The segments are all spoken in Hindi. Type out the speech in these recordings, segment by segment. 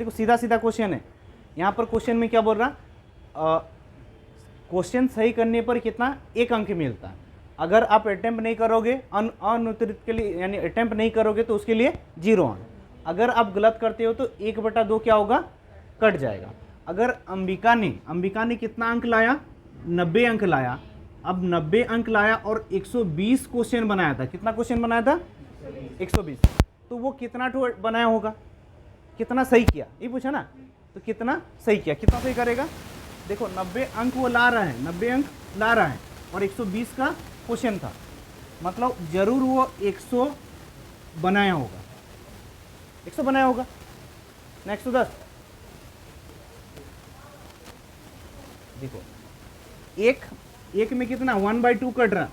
देखो सीधा सीधा क्वेश्चन है। यहाँ पर क्वेश्चन में क्या बोल रहा, क्वेश्चन सही करने पर कितना, 1 अंक मिलता है। अगर आप अटेम्प्ट नहीं करोगे अनुत्तरित के लिए, यानी अटेम्प्ट नहीं करोगे तो उसके लिए 0 अंक। अगर आप गलत करते हो तो 1/2 क्या होगा, कट जाएगा। अगर अंबिका ने कितना अंक लाया, 90 अंक लाया। अब 90 अंक लाया और 120 क्वेश्चन बनाया था। कितना क्वेश्चन बनाया था, 120। तो वो कितना बनाया होगा, कितना सही किया, ये पूछा ना। तो कितना सही किया, कितना सही करेगा। देखो 90 अंक वो ला रहा है, 90 अंक ला रहा है और 120 का क्वेश्चन था, मतलब जरूर वो 100 बनाया होगा, 100 बनाया होगा ना, 110। देखो एक में कितना 1/2 कट रहा।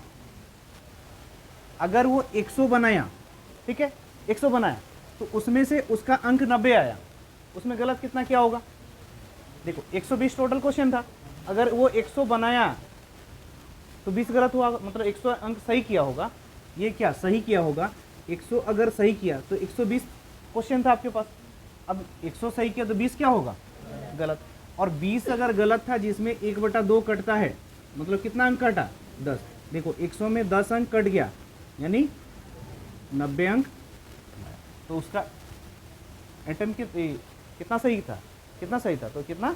अगर वो 100 बनाया, ठीक है, 100 बनाया तो उसमें से उसका अंक 90 आया, उसमें गलत कितना क्या होगा। देखो 120 टोटल क्वेश्चन था, अगर वो 100 बनाया तो 20 गलत हुआ, मतलब 100 अंक सही किया होगा। ये क्या सही किया होगा, 100 अगर सही किया तो 120 क्वेश्चन था आपके पास। अब 100 सही किया तो 20 क्या होगा, गलत। और 20 अगर गलत था जिसमें 1/2 कटता है, मतलब कितना अंक कटा, 10। देखो 100 में 10 अंक कट गया, यानी 90 अंक। तो उसका अटेम्प्ट कितना सही था, कितना सही था, तो कितना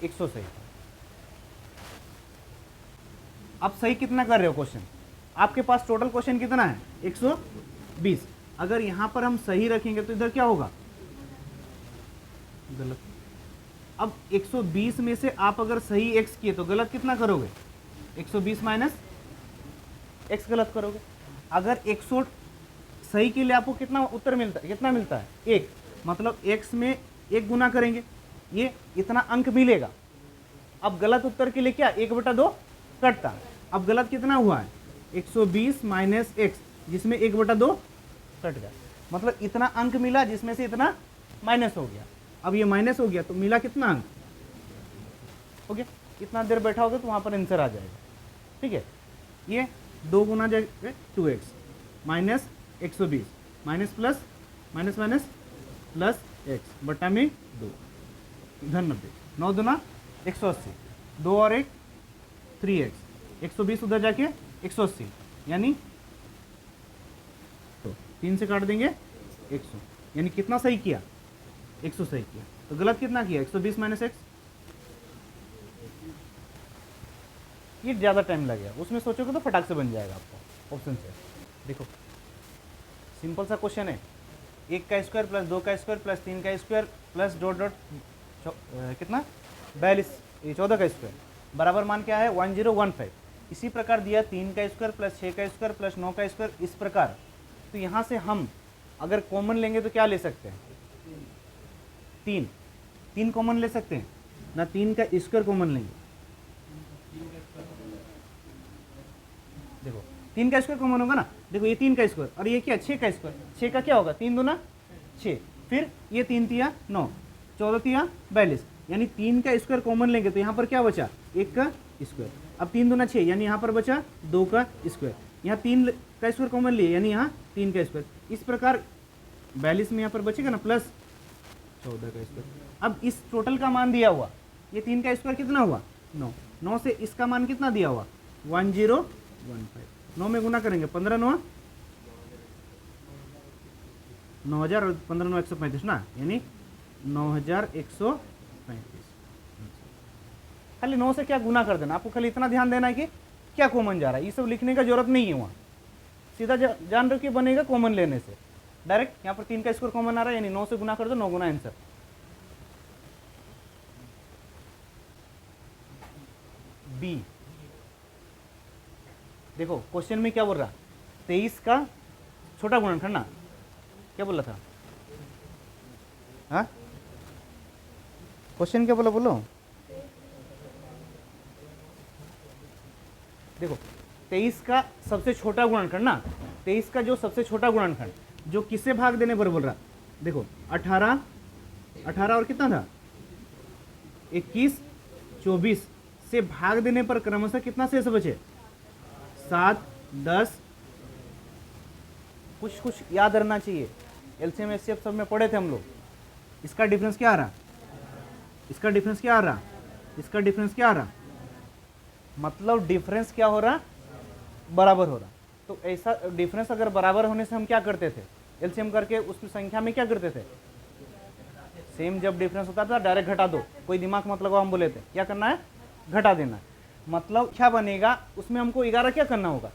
100 सही था। अब सही कितना कर रहे हो क्वेश्चन, आपके पास टोटल क्वेश्चन कितना है, 120। अगर यहां पर हम सही रखेंगे तो इधर क्या होगा, गलत। अब 120 में से आप अगर सही x किए तो गलत कितना करोगे, 120 माइनस x गलत करोगे। अगर 100 सही के लिए आपको कितना उत्तर मिलता है, कितना मिलता है, 1, मतलब x में 1 गुना करेंगे, ये इतना अंक मिलेगा। अब गलत उत्तर के लिए क्या, 1/2 कटता। अब गलत कितना हुआ है, 120 माइनस x, जिसमें 1/2 कट गया, मतलब इतना अंक मिला जिसमें से इतना माइनस हो गया। अब ये माइनस हो गया तो मिला कितना अंक, ओके। इतना देर बैठा होगा तो वहां पर आंसर आ जाएगा, ठीक है। ये 2 गुना जाएगा 2x minus 120 minus plus minus minus plus x बटा में 2, इधर 90, 9 दूना 180, 2 और 1 3x, 120 उधर जाके 180, यानी तो 3 से काट देंगे 100, यानी कितना सही किया, 100 सही किया। तो गलत कितना किया, 120 माइनस x। ये ज़्यादा टाइम लगेगा, उसमें सोचोगे तो फटाक से बन जाएगा आपको ऑप्शन से। देखो सिंपल सा क्वेश्चन है, 1 का स्क्वायर प्लस 2 का स्क्वायर प्लस 3 का स्क्वायर प्लस डॉट डॉट कितना 42, 14 का स्क्वायर बराबर मान क्या है 1015। इसी प्रकार दिया 3 का स्क्वायर प्लस 6 का स्क्वायर प्लस 9 का स्क्वायर, इस प्रकार। तो यहाँ से हम अगर कॉमन लेंगे तो क्या ले सकते हैं, 3 कॉमन ले सकते हैं ना, 3 का स्क्वायर कॉमन लेंगे। देखो 3 का स्क्वायर कॉमन होगा ना, देखो ये 3 का स्क्वायर और ये क्या 6 का स्क्वायर, 6 का क्या होगा 3 दूना 6, फिर ये 3 तिया 9, 14 तिया 42, यानी 3 का स्क्वायर कॉमन लेंगे तो यहाँ पर क्या बचा 1 का स्क्वायर। अब 3 दूना 6, यानी यहाँ पर बचा 2 का स्क्वायर। यहाँ 3 का स्क्वायर कॉमन लिए, यानी यहाँ 3 का स्क्वायर। इस प्रकार 42 में यहाँ पर बचेगा ना प्लस 14 का स्क्वायर। अब इस टोटल का मान दिया हुआ, ये 3 का स्क्वायर कितना हुआ 9, 9 से इसका मान कितना दिया हुआ 1015, 9 में गुना करेंगे 15 9 9000 और 15 9 135 ना, यानी 9135। खाली 9 से क्या गुना कर देना, आपको खाली इतना ध्यान देना है कि क्या कॉमन जा रहा है, ये सब लिखने का जरूरत नहीं है। वहाँ सीधा जान रहे कि बनेगा कॉमन लेने से, डायरेक्ट यहाँ पर 3 का स्क्वायर कॉमन आ रहा है, यानी 9 से गुना कर दो, 9 गुना आंसर। बी, देखो क्वेश्चन में क्या बोल रहा, 23 का छोटा गुणनखंड ना, क्या बोला था, हाँ क्वेश्चन क्या बोला बोलो। देखो 23 का सबसे छोटा गुणनखंड ना, 23 का जो सबसे छोटा गुणनखंड जो किससे भाग देने पर बोल रहा, देखो 18 और कितना था 21 24 से भाग देने पर क्रमशः कितना शेष बचे 7 10। कुछ याद रहना चाहिए, एलसीएम एचसीएफ सब में पढ़े थे हम लोग। इसका डिफरेंस क्या आ रहा, इसका डिफरेंस क्या आ रहा, इसका डिफरेंस क्या आ रहा, मतलब डिफरेंस क्या हो रहा, बराबर हो रहा। तो ऐसा डिफरेंस अगर बराबर होने से हम क्या करते थे, एलसीएम करके उस संख्या में क्या करते थे, सेम जब डिफरेंस होता था डायरेक्ट घटा दो, कोई दिमाग मत लगाओ, हम बोले थे क्या करना है, घटा देना है। मतलब क्या बनेगा उसमें, हमको 11 क्या करना होगा,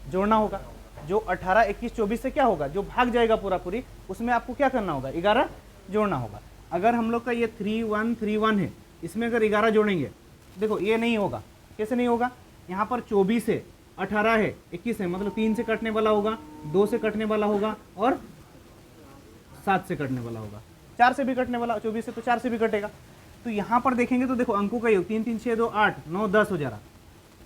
जोड़ना होगा। जो 18, 21, 24 से क्या होगा, जो भाग जाएगा पूरा पूरी, उसमें आपको क्या करना होगा, 11 जोड़ना होगा। अगर हम लोग का ये 3131 है, इसमें अगर 11 जोड़ेंगे, देखो ये नहीं होगा। कैसे नहीं होगा, यहाँ पर 24 है, 18 है, 21 है, मतलब 3 से कटने वाला होगा, 2 से कटने वाला होगा और 7 से कटने वाला होगा, 4 से भी कटने वाला, 24 से तो 4 से भी कटेगा। तो यहाँ पर देखेंगे तो देखो अंकों का योग 3 3 6 2 8 9 10 हो जा रहा।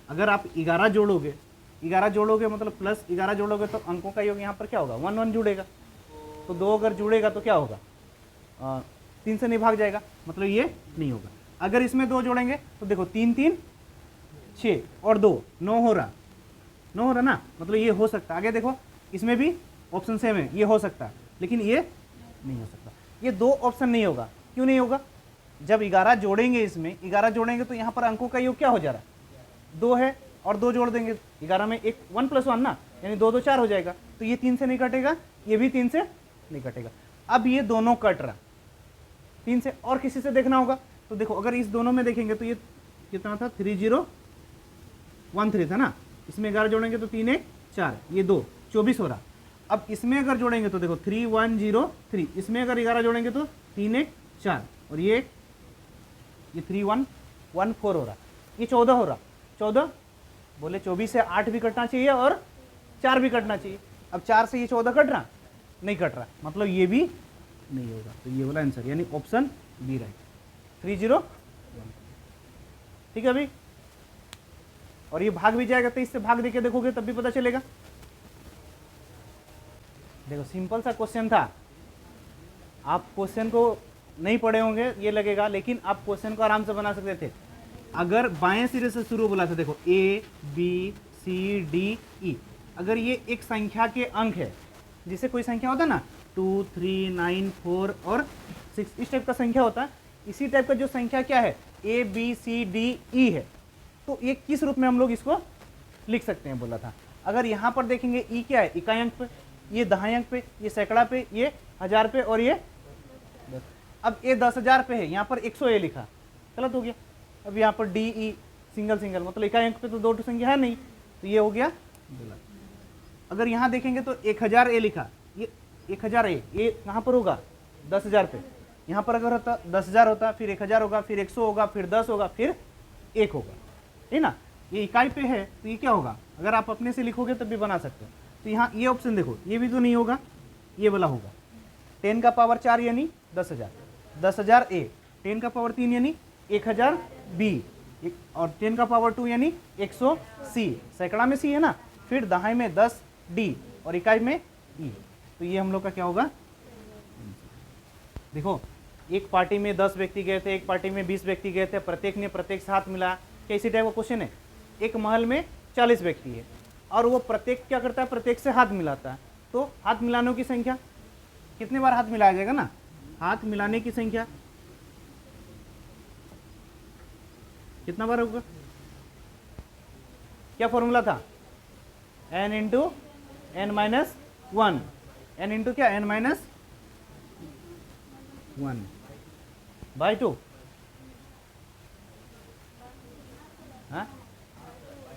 अगर आप 11 जोड़ोगे, 11 जोड़ोगे मतलब प्लस 11 जोड़ोगे तो अंकों का योग यहाँ पर क्या होगा, 1 1 जुड़ेगा। तो 2 अगर जुड़ेगा तो क्या होगा, 3 से नहीं भाग जाएगा, मतलब ये नहीं होगा। अगर इसमें 2 जोड़ेंगे तो देखो 3 3 6 और 2 9 हो रहा, 9 हो रहा ना, मतलब ये हो सकता है। आगे देखो इसमें भी ऑप्शन सेम है, ये हो सकता है, लेकिन ये नहीं हो सकता। ये 2 ऑप्शन नहीं होगा, क्यों नहीं होगा, जब 11 जोड़ेंगे, इसमें 11 जोड़ेंगे तो यहाँ पर अंकों का योग क्या हो जा रहा है, 2 है और 2 जोड़ देंगे 11 में, एक 1 + 1 ना, यानी 2 2 4 हो जाएगा। तो ये 3 से नहीं कटेगा, ये भी 3 से नहीं कटेगा। अब ये दोनों कट रहा 3 से, और किसी से देखना होगा। तो देखो अगर इस दोनों में देखेंगे तो ये कितना था, 3013 था ना, इसमें 11 जोड़ेंगे तो 3 1 4, ये 2 24 हो रहा। अब इसमें अगर जोड़ेंगे तो देखो 3103, इसमें अगर 11 जोड़ेंगे तो 3 1 4 और ये 3114 हो रहा, ये 14 हो रहा। 14 बोले 24 से 8 भी कटना चाहिए और 4 भी कटना चाहिए। अब 4 से ये 14 कट रहा, नहीं कट रहा, मतलब ये भी नहीं होगा। तो ये वाला आंसर यानी ऑप्शन बी राइट, 301। ठीक है अभी, और ये भाग भी जाएगा, तो इससे भाग देके देखोगे तब भी पता चलेगा। देखो सिंपल सा क्वेश्चन था, आप क्वेश्चन को नहीं पढ़े होंगे ये लगेगा, लेकिन आप क्वेश्चन को आराम से बना सकते थे अगर बाएं सिरे से शुरू बोला था। देखो A B C D E, अगर ये एक संख्या के अंक है, जिसे कोई संख्या होता है ना 2 3 9 4 और 6, इस टाइप का संख्या होता है, इसी टाइप का जो संख्या क्या है A B C D E है, तो ये किस रूप में हम लोग इसको लिख सकते हैं बोला था। अगर यहाँ पर देखेंगे ई क्या है, इकाई अंक पे, ये दहाई अंक पे, ये सैकड़ा पे, ये हजार पे और ये 10। अब ये 10,000 पे है, यहाँ पर 100 ए लिखा, गलत हो गया। अब यहाँ पर डी ई सिंगल सिंगल, मतलब इकाई अंक पे तो 2 संख्या है नहीं, तो ये हो गया गलत। अगर यहाँ देखेंगे तो 1000 ए लिखा, ये 1000 ए, ये कहाँ पर होगा 10,000 पे, यहाँ पर अगर होता 10,000 होता, फिर 1000 होगा, फिर 100 होगा, फिर 10 होगा, फिर 1 होगा, है ना। ये इकाई पे है तो ये क्या होगा, अगर आप अपने से लिखोगे तब भी बना सकते हो। तो यहाँ ये ऑप्शन देखो, ये भी तो नहीं होगा, ये वाला होगा। 10 का पावर 4 यानी 10,000, 10,000 ए, 10 का पावर 3 यानी 1000 बी, और 10 का पावर 2 यानी 100 सी, सैकड़ा में सी है ना, फिर दहाई में 10 डी और इकाई में ई। तो ये हम लोग का क्या होगा, देखो एक पार्टी में 10 व्यक्ति गए थे, एक पार्टी में 20 व्यक्ति गए थे, प्रत्येक ने प्रत्येक से हाथ मिला, क्या इसी टाइप का क्वेश्चन है। एक महल में 40 व्यक्ति है और वो प्रत्येक क्या करता है, प्रत्येक से हाथ मिलाता है, तो हाथ मिलाने की संख्या कितने बार हाथ मिलाया जाएगा ना, हाथ मिलाने की संख्या कितना बार होगा, क्या फॉर्मूला था, n into n minus 1, n into क्या n माइनस 1 बाई 2, हाँ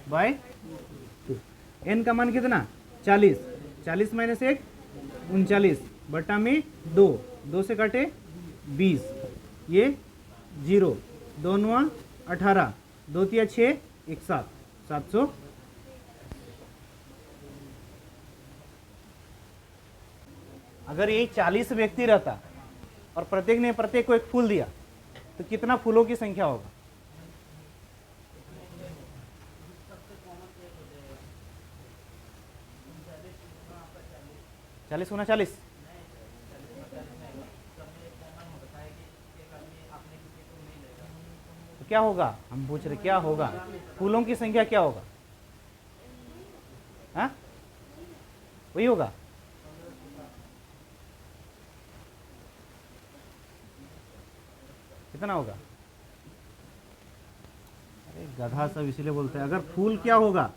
बाई 2। n का मान कितना 40, 40 माइनस 1 39 बटा में 2, 2 से काटे 20, ये 0, 2 9 18, 2 3 6 1 7, 700। अगर ये 40 व्यक्ति रहता और प्रत्येक ने प्रत्येक को एक फूल दिया तो कितना फूलों की संख्या होगा, चालीस गुना 40, तो क्या होगा, हम पूछ रहे क्या होगा, फूलों की संख्या क्या होगा, हाँ वही होगा। कितना होगा? अरे गधा सब इसीलिए बोलते हैं। अगर फूल क्या होगा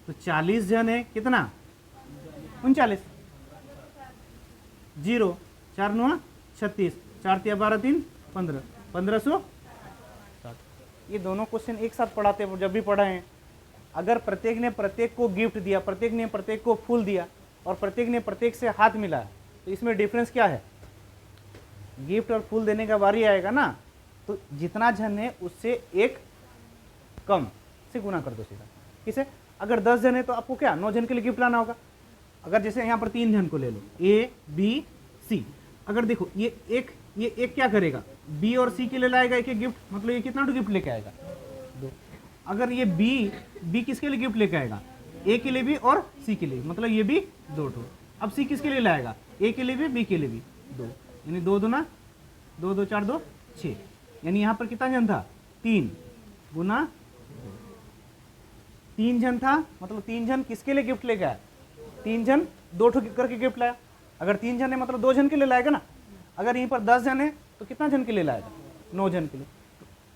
तो 40 जन है, कितना? 39। 0 4 9 36, 4 3 12 3 15, 1560। ये दोनों क्वेश्चन एक साथ पढ़ाते हैं जब भी पढ़ाए हैं। अगर प्रत्येक ने प्रत्येक को गिफ्ट दिया, प्रत्येक ने प्रत्येक को फूल दिया और प्रत्येक ने प्रत्येक से हाथ मिलाया, तो इसमें डिफरेंस क्या है? गिफ्ट और फूल देने का बारी आएगा ना, तो जितना जन है उससे एक कम से गुना कर दो सीधा। किसे? अगर 10 जन है तो आपको क्या 9 जन के लिए गिफ्ट लाना होगा। अगर जैसे यहाँ पर 3 जन को ले लो, ए बी सी। अगर देखो ये एक क्या करेगा, बी और सी के लिए लाएगा एक एक गिफ्ट, मतलब ये कितना गिफ्ट लेके आएगा? 2। अगर ये बी किसके लिए गिफ्ट लेके आएगा? ए के लिए भी और सी के लिए, मतलब ये भी 2 ठो। अब सी किसके लिए लाएगा? ए के लिए भी, बी के लिए भी 2, यानी 2 दूना 2 2 4 2 6, यानी यहाँ पर कितना जन था? 3 गुना 3 जन था, मतलब 3 जन किसके लिए गिफ्ट लेके आया? 3 जन 2 ठो करके गिफ्ट लाया। अगर 3 जन है मतलब 2 जन के लिए लाएगा ना। अगर यहीं पर 10 जन है तो कितना जन के लिए लाएगा? 9 जन के लिए।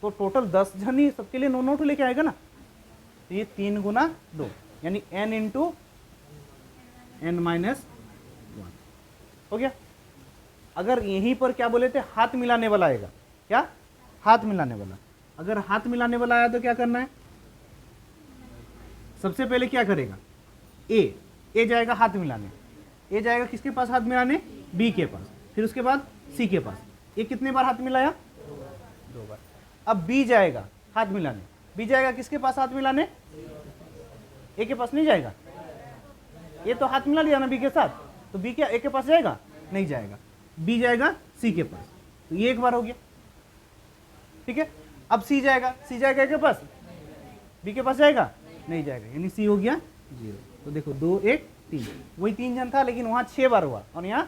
तो टोटल 10 जन ही सबके लिए 9 ठो लेके आएगा ना। तो ये 3 गुना 2, यानी n इंटू n-1 हो गया। अगर यहीं पर क्या बोले थे, हाथ मिलाने वाला आएगा, क्या? हाथ मिलाने वाला। अगर हाथ मिलाने वाला आया तो क्या करना है? सबसे पहले क्या करेगा? ए जाएगा हाथ मिलाने। ए जाएगा किसके पास हाथ मिलाने? बी के पास। फिर उसके बाद सी के पास। ए कितने बार हाथ मिलाया? 2 बार। अब बी जाएगा हाथ मिलाने। बी जाएगा किसके पास हाथ मिलाने? ए के पास नहीं जाएगा। ए तो हाथ मिला लिया ना बी के साथ, तो बी क्या ए के पास जाएगा? नहीं जाएगा। बी जाएगा सी के पास, तो ये एक बार हो गया, ठीक है। अब सी जाएगा ए के पास, बी के पास जाएगा? नहीं जाएगा, यानी सी हो गया 0। तो देखो 2 1 3, वही 3 जन था लेकिन वहां 6 बार हुआ और यहाँ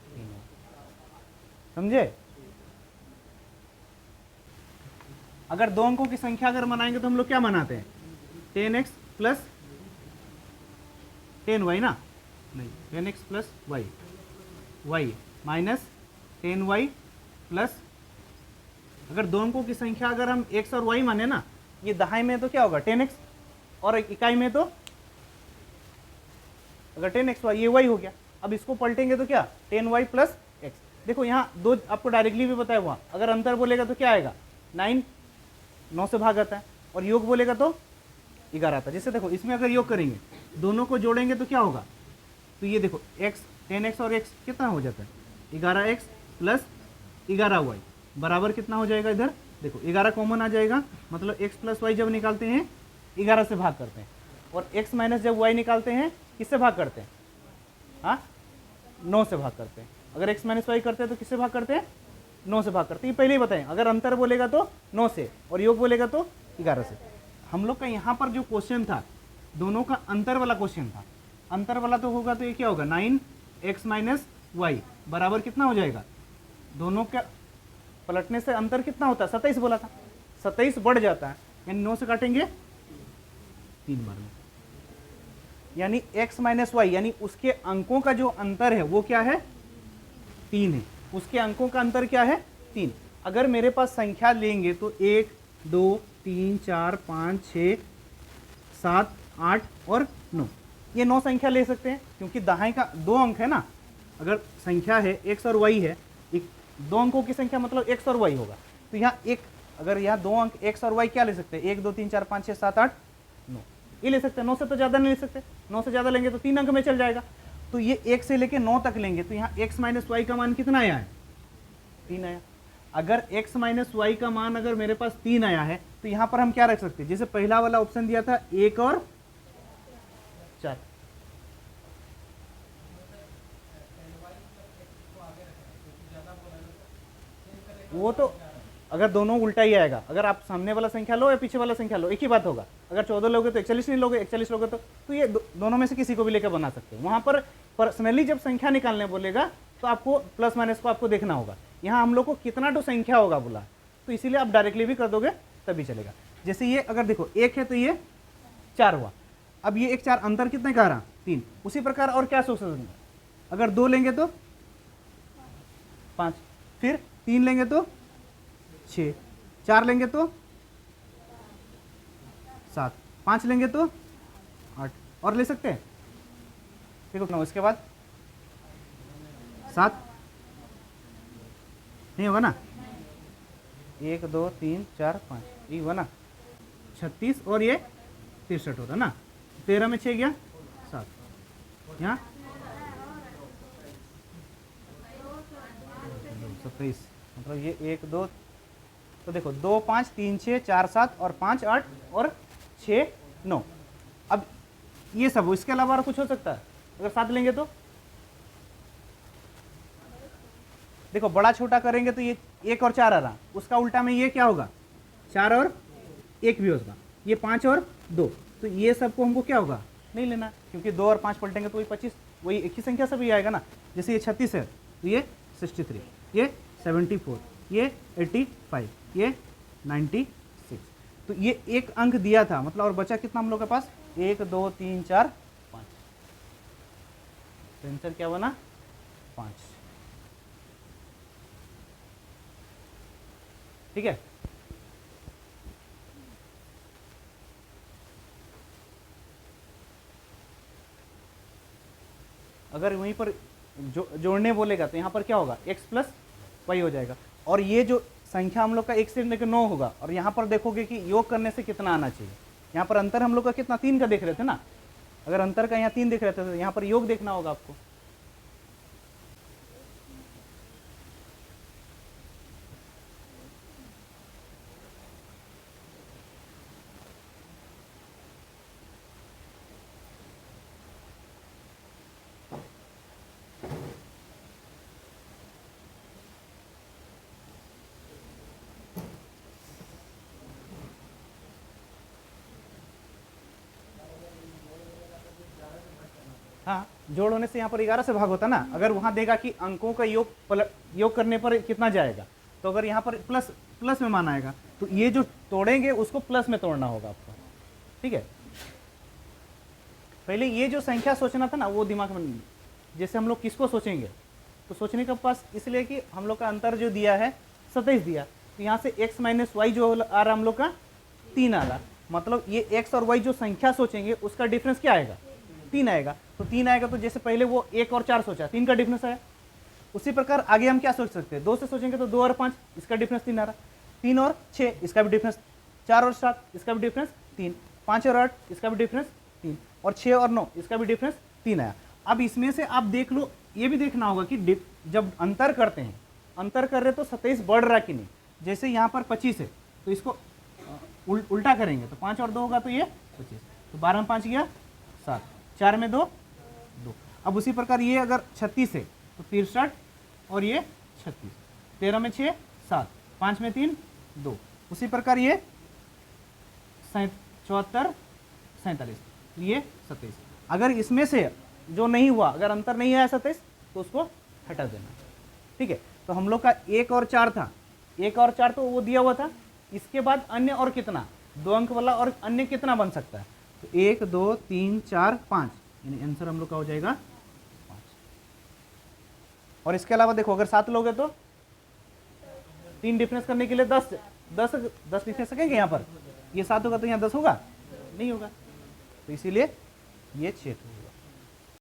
3 हुआ। समझे? अगर 2 अंकों की संख्या अगर मनाएंगे तो हम लोग क्या मनाते हैं? 10x प्लस 10y ना, नहीं 10x plus y minus 10y plus, अगर 2 अंकों की संख्या अगर हम x और y माने ना, ये दहाई में तो क्या होगा 10x, और इकाई में तो अगर 10x y, ये y हो गया। अब इसको पलटेंगे तो क्या 10y प्लस x। देखो यहाँ 2 आपको डायरेक्टली भी बताया हुआ, अगर अंतर बोलेगा तो क्या आएगा 9 से भाग आता है, और योग बोलेगा तो 11 आता है। जैसे देखो इसमें अगर योग करेंगे, दोनों को जोड़ेंगे तो क्या होगा? तो ये देखो x 10x और x कितना हो जाता है? 11x प्लस 11y बराबर कितना हो जाएगा? इधर देखो 11 कॉमन आ जाएगा, मतलब x प्लस वाई जब निकालते हैं 11 से भाग करते हैं, और x माइनस जब y निकालते हैं किससे भाग करते हैं? हाँ 9 से भाग करते हैं। अगर x माइनस वाई करते हैं तो किससे भाग करते हैं? 9 से भाग करते हैं। ये पहले ही बताएं, अगर अंतर बोलेगा तो 9 से और योग बोलेगा तो 11 से। हम लोग का यहाँ पर जो क्वेश्चन था दोनों का अंतर वाला क्वेश्चन था। अंतर वाला तो होगा तो ये क्या होगा 9x माइनस वाई बराबर कितना हो जाएगा? दोनों का पलटने से अंतर कितना होता है? 27 बोला था, 27 बढ़ जाता है, यानी 9 से काटेंगे 3 बार में, यानी x माइनस वाई, यानी उसके अंकों का जो अंतर है वो क्या है? 3 है। उसके अंकों का अंतर क्या है? 3। अगर मेरे पास संख्या लेंगे तो 1 2 3 4 5 6 7 8 और 9, ये 9 संख्या ले सकते हैं, क्योंकि दहाई का 2 अंक है ना। अगर संख्या है x और y है, 2 अंकों की संख्या मतलब x और y होगा, तो यहाँ एक, अगर यहाँ 2 अंक x और y क्या ले सकते हैं? 1 2 3 4 5 6 7 8 9, ये ले सकते हैं। 9 से तो ज़्यादा नहीं ले सकते, 9 से ज़्यादा लेंगे तो 3 अंक में चल जाएगा। तो ये 1 से लेके 9 तक लेंगे तो यहाँ x माइनस वाई का मान कितना आया है? 3 आया। अगर x माइनस वाई का मान अगर मेरे पास 3 आया है तो यहाँ पर हम क्या रख सकते हैं? जैसे पहला वाला ऑप्शन दिया था 1 और 4, वो तो अगर दोनों उल्टा ही आएगा, अगर आप सामने वाला संख्या लो या पीछे वाला संख्या लो एक ही बात होगा। अगर 14 लोगे तो 41 नहीं लोगे, 41 लोगे तो ये दोनों में से किसी को भी लेकर बना सकते हो। वहाँ पर पर्सनली जब संख्या निकालने बोलेगा तो आपको प्लस माइनस को आपको देखना होगा। यहाँ हम लोग को कितना तो संख्या होगा बोला, तो इसीलिए आप डायरेक्टली भी कर दोगे तभी चलेगा। जैसे ये अगर देखो 1 है तो ये 4 हुआ, अब ये 1 4 अंतर कितने का आ रहा? 3। उसी प्रकार और क्या सोच सकते? अगर 2 लेंगे तो 5, फिर 3 लेंगे तो 6, 4 लेंगे तो 7, 5 लेंगे तो 8, और ले सकते हैं। देखो ना, इसके बाद 7 नहीं होगा ना, 1 2 3 4 5, ये हुआ ना 36, और ये 63 होता ना। 13 में 6 गया 7, यहाँ 27, मतलब ये 1 2, तो देखो 2 5 3 6 4 7 और 5 8 और 6 9। अब ये सब, इसके अलावा और कुछ हो सकता है अगर 7 लेंगे तो? देखो बड़ा छोटा करेंगे तो ये 1 और 4 आ रहा, उसका उल्टा में ये क्या होगा, 4 और 1 भी होगा, ये 5 और 2, तो ये सबको हमको क्या होगा, नहीं लेना, क्योंकि 2 और 5 पलटेंगे तो वही 25, वही एक ही संख्या से भी आएगा ना। जैसे ये 36 है तो ये 63, ये 74, ये 85, ये 96, तो ये एक अंक दिया था, मतलब और बचा कितना हम लोग के पास, 1 2 3 4 5, तो आंसर क्या बना 5। ठीक है, अगर वहीं पर जोड़ने बोलेगा तो यहाँ पर क्या होगा, x प्लस वाई हो जाएगा, और ये जो संख्या हम लोग का 1 से लेकर 9 होगा, और यहाँ पर देखोगे कि योग करने से कितना आना चाहिए। यहाँ पर अंतर हम लोग का कितना, 3 का देख रहे थे ना, अगर अंतर का यहाँ 3 देख रहे थे तो यहाँ पर योग देखना होगा आपको। हाँ, जोड़ होने से यहाँ पर 11 से भाग होता ना, अगर वहाँ देगा कि अंकों का योग करने पर कितना जाएगा, तो अगर यहाँ पर प्लस में मान आएगा तो ये जो तोड़ेंगे उसको प्लस में तोड़ना होगा आपको। ठीक है, पहले ये जो संख्या सोचना था ना वो दिमाग में, जैसे हम लोग किसको सोचेंगे, तो सोचने के पास इसलिए कि हम लोग का अंतर जो दिया है 27 दिया, तो यहाँ से x माइनस वाई जो आ रहा हम लोग का 3 आ रहा, मतलब ये x और y जो संख्या सोचेंगे उसका डिफरेंस क्या आएगा, 3 आएगा। तो 3 आएगा तो जैसे पहले वो 1 और 4 सोचा, 3 का डिफरेंस आया, उसी प्रकार आगे हम क्या सोच सकते हैं, 2 से सोचेंगे तो 2 और 5 इसका डिफरेंस 3 आ रहा, 3 और 6 इसका भी डिफरेंस, 4 और 7 इसका भी डिफरेंस 3, 5 और 8 इसका भी डिफरेंस 3, और 6 और 9 इसका भी डिफरेंस 3 आया। अब इसमें से आप देख लो, ये भी देखना होगा कि जब अंतर करते हैं, अंतर कर रहे तो 27 बढ़ रहा कि नहीं। जैसे यहाँ पर 25 है तो इसको उल्टा करेंगे तो 5 और 2 होगा तो ये 25, तो 12 में 5 गया 7, 4 में 2 2। अब उसी प्रकार ये अगर 36 है तो 63 और ये 36, 13 में 6 7, 5 में 3 2, उसी प्रकार ये 74 47, ये 27। अगर इसमें से जो नहीं हुआ, अगर अंतर नहीं आया 27 तो उसको हटा देना। ठीक है, तो हम लोग का 1 और 4 था, 1 और 4 तो वो दिया हुआ था, इसके बाद अन्य और कितना, 2 अंक वाला और अन्य कितना बन सकता है, तो 1 2 3 4 5, यानी आंसर हम लोग का हो जाएगा 5। और इसके अलावा देखो अगर 7 लोगे तो 3 डिफरेंस करने के लिए 10 लिख सकेंगे, यहाँ पर ये 7 होगा तो यहाँ 10 होगा, नहीं होगा, तो इसीलिए ये 6 होगा।